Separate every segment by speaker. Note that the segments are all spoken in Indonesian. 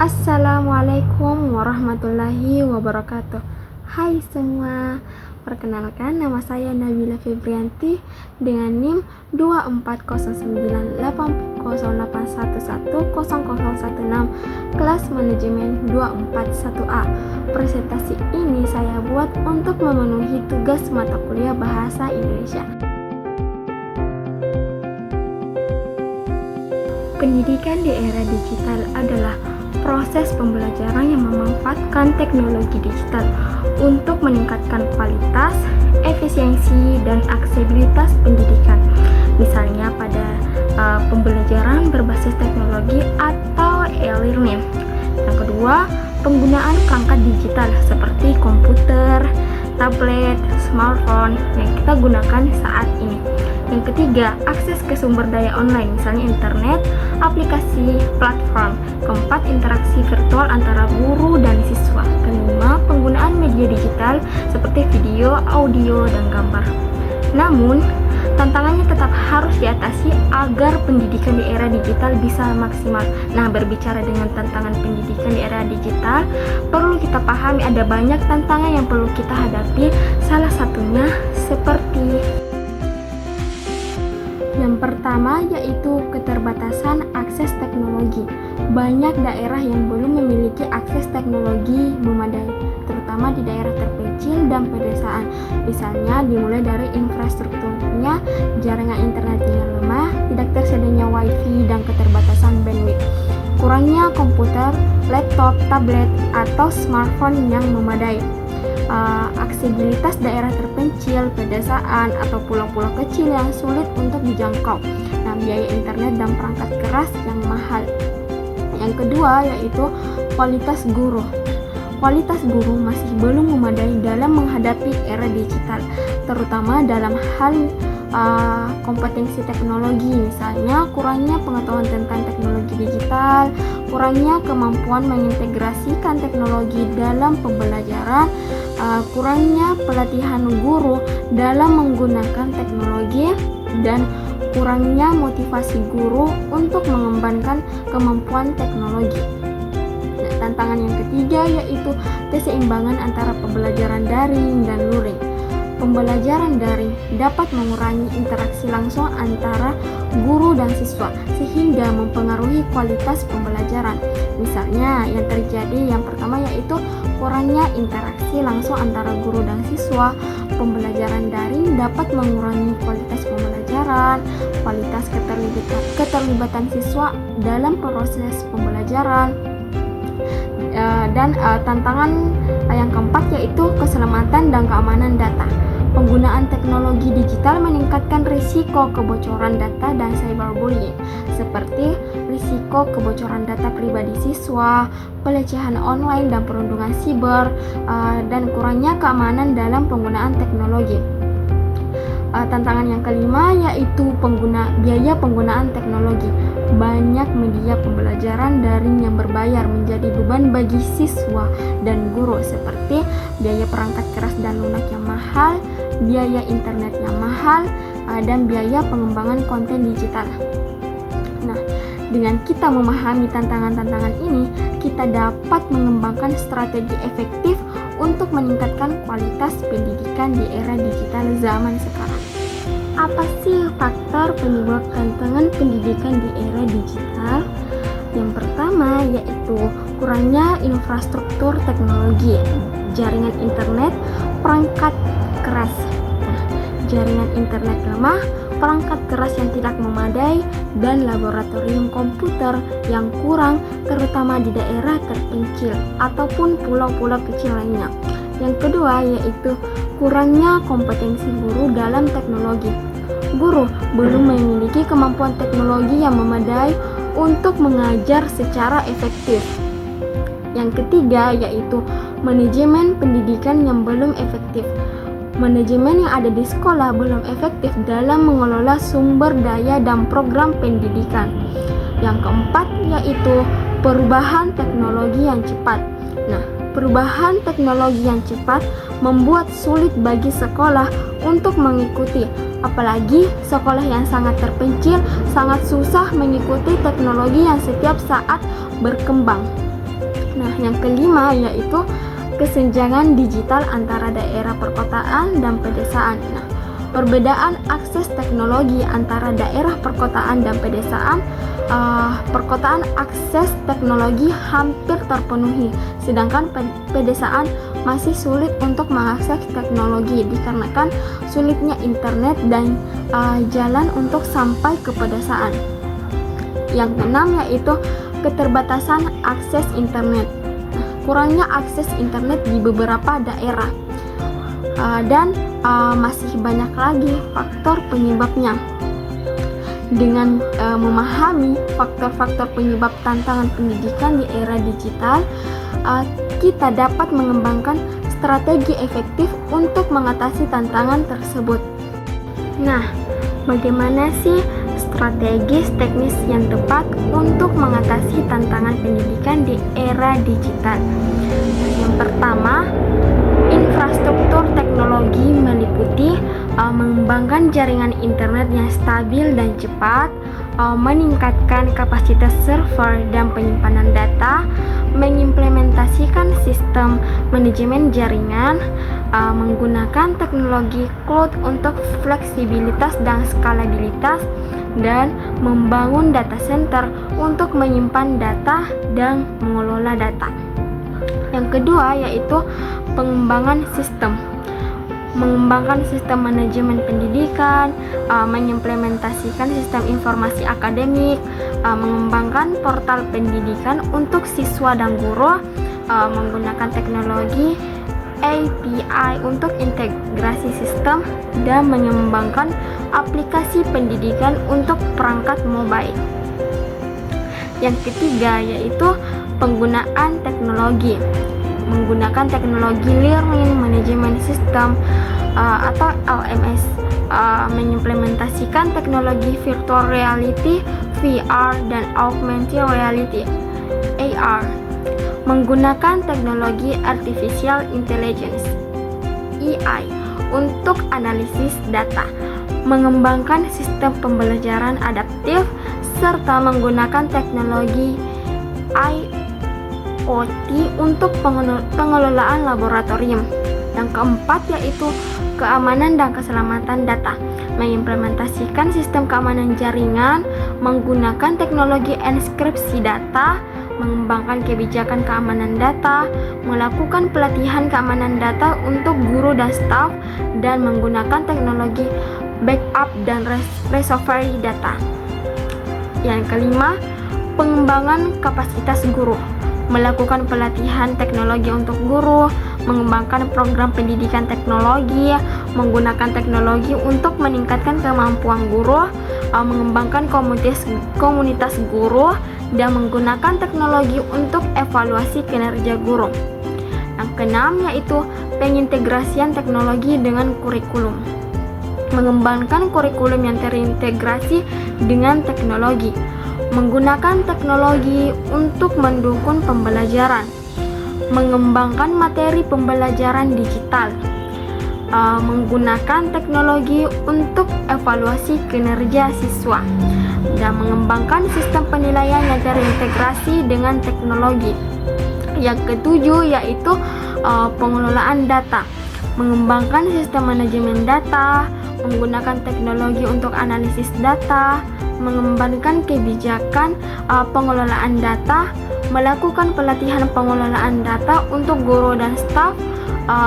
Speaker 1: Assalamualaikum warahmatullahi wabarakatuh. Hai semua, perkenalkan nama saya Nabila Febrianti dengan NIM 24098081100116 kelas manajemen 241A. Presentasi ini saya buat untuk memenuhi tugas mata kuliah Bahasa Indonesia. Pendidikan di era digital adalah proses pembelajaran yang memanfaatkan teknologi digital untuk meningkatkan kualitas, efisiensi, dan aksesibilitas pendidikan. Misalnya pada pembelajaran berbasis teknologi atau e-learning. Yang kedua, penggunaan perangkat digital seperti komputer, tablet, smartphone yang kita gunakan saat ini. Yang ketiga, akses ke sumber daya online, misalnya internet, aplikasi, platform. Keempat, interaksi virtual antara guru dan siswa. Kelima, penggunaan media digital seperti video, audio, dan gambar. Namun, tantangannya tetap harus diatasi agar pendidikan di era digital bisa maksimal. Nah, berbicara dengan tantangan pendidikan di era digital, perlu kita pahami ada banyak tantangan yang perlu kita hadapi. Salah satunya seperti yang pertama yaitu keterbatasan akses teknologi. Banyak daerah yang belum memiliki akses teknologi memadai, terutama di daerah terpencil dan pedesaan. Misalnya dimulai dari infrastrukturnya, jaringan internetnya yang lemah, tidak tersedianya wifi, dan keterbatasan bandwidth. Kurangnya komputer, laptop, tablet, atau smartphone yang memadai. Aksesibilitas daerah terpencil, pedesaan, atau pulau-pulau kecil yang sulit untuk dijangkau. Nah, biaya internet dan perangkat keras yang mahal. Yang kedua yaitu kualitas guru. Kualitas guru masih belum memadai dalam menghadapi era digital, terutama dalam hal kompetensi teknologi, misalnya kurangnya pengetahuan tentang teknologi digital, kurangnya kemampuan mengintegrasikan teknologi dalam pembelajaran, kurangnya pelatihan guru dalam menggunakan teknologi, dan kurangnya motivasi guru untuk mengembangkan kemampuan teknologi. Nah, tantangan yang ketiga yaitu keseimbangan antara pembelajaran daring dan luring. Pembelajaran daring dapat mengurangi interaksi langsung antara guru dan siswa sehingga mempengaruhi kualitas pembelajaran. Misalnya yang terjadi yang pertama yaitu kurangnya interaksi langsung antara guru dan siswa. Pembelajaran daring dapat mengurangi kualitas pembelajaran, kualitas keterlibatan siswa dalam proses pembelajaran. Dan tantangan yang keempat yaitu keselamatan dan keamanan data. Penggunaan teknologi digital meningkatkan risiko kebocoran data dan cyberbullying, seperti risiko kebocoran data pribadi siswa, pelecehan online dan perundungan siber, dan kurangnya keamanan dalam penggunaan teknologi. Tantangan yang kelima yaitu biaya penggunaan teknologi. Banyak media pembelajaran daring yang berbayar menjadi beban bagi siswa dan guru, seperti biaya perangkat keras dan lunak yang mahal, biaya internet yang mahal, dan biaya pengembangan konten digital. Nah, dengan kita memahami tantangan-tantangan ini, kita dapat mengembangkan strategi efektif untuk meningkatkan kualitas pendidikan di era digital zaman sekarang. Apa sih faktor penyebab tantangan pendidikan di era digital? Yang pertama yaitu kurangnya infrastruktur teknologi, jaringan internet, perangkat keras. Jaringan internet lemah, perangkat keras yang tidak memadai, dan laboratorium komputer yang kurang, terutama di daerah terpencil ataupun pulau-pulau kecil lainnya. Yang kedua yaitu kurangnya kompetensi guru dalam teknologi. Guru belum memiliki kemampuan teknologi yang memadai untuk mengajar secara efektif. Yang ketiga yaitu manajemen pendidikan yang belum efektif. Manajemen yang ada di sekolah belum efektif dalam mengelola sumber daya dan program pendidikan. Yang keempat yaitu perubahan teknologi yang cepat. Nah, perubahan teknologi yang cepat membuat sulit bagi sekolah untuk mengikuti, apalagi sekolah yang sangat terpencil sangat susah mengikuti teknologi yang setiap saat berkembang. Nah, yang kelima yaitu kesenjangan digital antara daerah perkotaan dan pedesaan. Nah, perbedaan akses teknologi antara daerah perkotaan dan pedesaan. Perkotaan akses teknologi hampir terpenuhi, sedangkan pedesaan masih sulit untuk mengakses teknologi dikarenakan sulitnya internet dan jalan untuk sampai ke pedesaan. Yang keenam yaitu keterbatasan akses internet. Kurangnya akses internet di beberapa daerah dan masih banyak lagi faktor penyebabnya. Dengan memahami faktor-faktor penyebab tantangan pendidikan di era digital, kita dapat mengembangkan strategi efektif untuk mengatasi tantangan tersebut. Nah, bagaimana sih strategis teknis yang tepat untuk mengatasi tantangan pendidikan di era digital? Yang pertama, infrastruktur teknologi meliputi mengembangkan jaringan internet yang stabil dan cepat, meningkatkan kapasitas server dan penyimpanan data, mengimplementasikan sistem manajemen jaringan, menggunakan teknologi cloud untuk fleksibilitas dan skalabilitas, dan membangun data center untuk menyimpan data dan mengelola data. Yang kedua yaitu pengembangan sistem. Mengembangkan sistem manajemen pendidikan, mengimplementasikan sistem informasi akademik, mengembangkan portal pendidikan untuk siswa dan guru, menggunakan teknologi API untuk integrasi sistem, dan mengembangkan aplikasi pendidikan untuk perangkat mobile. Yang ketiga yaitu penggunaan teknologi. Menggunakan teknologi Learning Management System atau LMS, mengimplementasikan teknologi virtual reality VR dan augmented reality AR, menggunakan teknologi artificial intelligence AI untuk analisis data, mengembangkan sistem pembelajaran adaptif, serta menggunakan teknologi IoT untuk pengelolaan laboratorium. Yang keempat yaitu keamanan dan keselamatan data. Mengimplementasikan sistem keamanan jaringan, menggunakan teknologi enkripsi data, mengembangkan kebijakan keamanan data, melakukan pelatihan keamanan data untuk guru dan staf, dan menggunakan teknologi backup dan recovery data. Yang kelima, pengembangan kapasitas guru. Melakukan pelatihan teknologi untuk guru, mengembangkan program pendidikan teknologi, menggunakan teknologi untuk meningkatkan kemampuan guru, mengembangkan komunitas guru, dan menggunakan teknologi untuk evaluasi kinerja guru. Yang keenam yaitu pengintegrasian teknologi dengan kurikulum. Mengembangkan kurikulum yang terintegrasi dengan teknologi. Menggunakan teknologi untuk mendukung pembelajaran, mengembangkan materi pembelajaran digital, menggunakan teknologi untuk evaluasi kinerja siswa, dan mengembangkan sistem penilaian yang terintegrasi dengan teknologi. Yang ketujuh yaitu pengelolaan data, mengembangkan sistem manajemen data, menggunakan teknologi untuk analisis data, mengembangkan kebijakan pengelolaan data, melakukan pelatihan pengelolaan data untuk guru dan staf,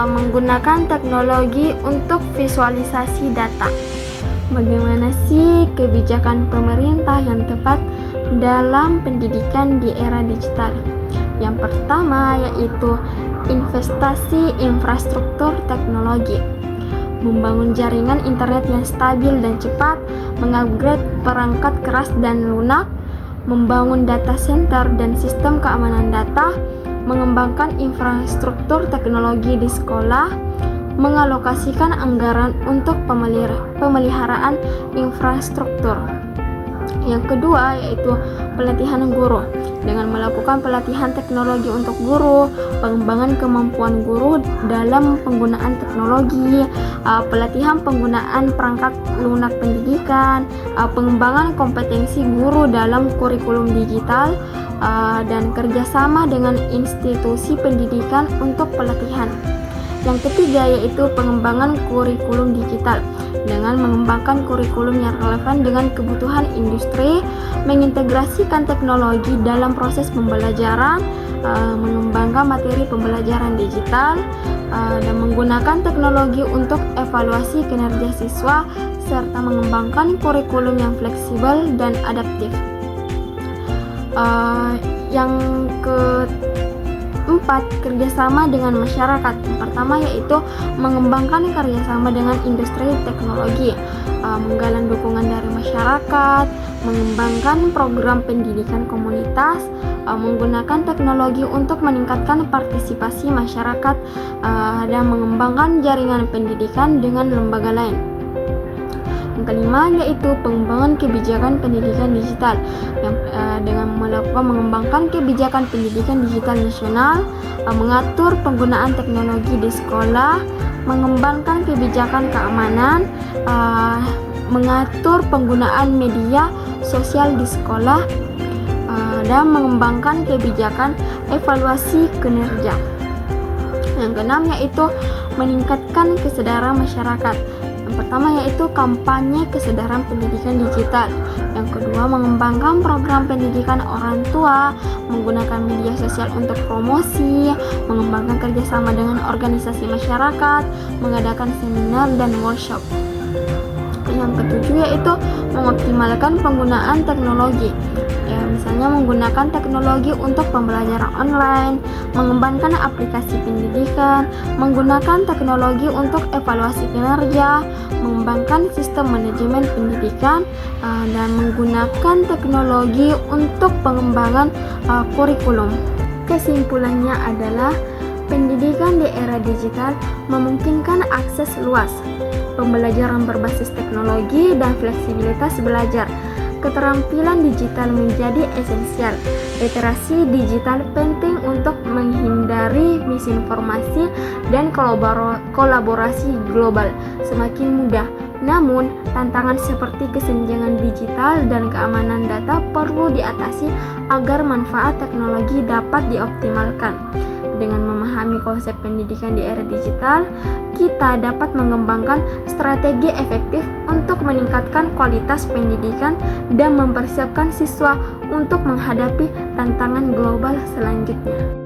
Speaker 1: menggunakan teknologi untuk visualisasi data. Bagaimana sih kebijakan pemerintah yang tepat dalam pendidikan di era digital? Yang pertama yaitu investasi infrastruktur teknologi. Membangun jaringan internet yang stabil dan cepat, mengupgrade perangkat keras dan lunak, membangun data center dan sistem keamanan data, mengembangkan infrastruktur teknologi di sekolah, mengalokasikan anggaran untuk pemeliharaan infrastruktur. Yang kedua yaitu pelatihan guru. Dengan melakukan pelatihan teknologi untuk guru, pengembangan kemampuan guru dalam penggunaan teknologi, pelatihan penggunaan perangkat lunak pendidikan, pengembangan kompetensi guru dalam kurikulum digital, dan kerjasama dengan institusi pendidikan untuk pelatihan. Yang ketiga yaitu pengembangan kurikulum digital. Dengan mengembangkan kurikulum yang relevan dengan kebutuhan industri, mengintegrasikan teknologi dalam proses pembelajaran, mengembangkan materi pembelajaran digital, dan menggunakan teknologi untuk evaluasi kinerja siswa, serta mengembangkan kurikulum yang fleksibel dan adaptif. Yang keempat, kerjasama dengan masyarakat. Yang pertama yaitu mengembangkan kerjasama dengan industri teknologi, menggalang dukungan dari masyarakat, mengembangkan program pendidikan komunitas, menggunakan teknologi untuk meningkatkan partisipasi masyarakat, dan mengembangkan jaringan pendidikan dengan lembaga lain. Yang kelima yaitu pengembangan kebijakan pendidikan digital, dengan mengembangkan kebijakan pendidikan digital nasional, mengatur penggunaan teknologi di sekolah, mengembangkan kebijakan keamanan, mengatur penggunaan media sosial di sekolah, dan mengembangkan kebijakan evaluasi kinerja. Yang keenam yaitu meningkatkan kesadaran masyarakat. Yang pertama yaitu kampanye kesadaran pendidikan digital. Yang kedua, mengembangkan program pendidikan orang tua, menggunakan media sosial untuk promosi, mengembangkan kerjasama dengan organisasi masyarakat, mengadakan seminar dan workshop. Yang ketujuh yaitu mengoptimalkan penggunaan teknologi. Misalnya menggunakan teknologi untuk pembelajaran online, mengembangkan aplikasi pendidikan, menggunakan teknologi untuk evaluasi kinerja, mengembangkan sistem manajemen pendidikan, dan menggunakan teknologi untuk pengembangan kurikulum. Kesimpulannya adalah pendidikan di era digital memungkinkan akses luas, pembelajaran berbasis teknologi, dan fleksibilitas belajar. Keterampilan digital menjadi esensial. Literasi digital penting untuk menghindari misinformasi dan kolaborasi global semakin mudah. Namun, tantangan seperti kesenjangan digital dan keamanan data perlu diatasi agar manfaat teknologi dapat dioptimalkan. Dengan memahami konsep pendidikan di era digital, kita dapat mengembangkan strategi efektif untuk meningkatkan kualitas pendidikan dan mempersiapkan siswa untuk menghadapi tantangan global selanjutnya.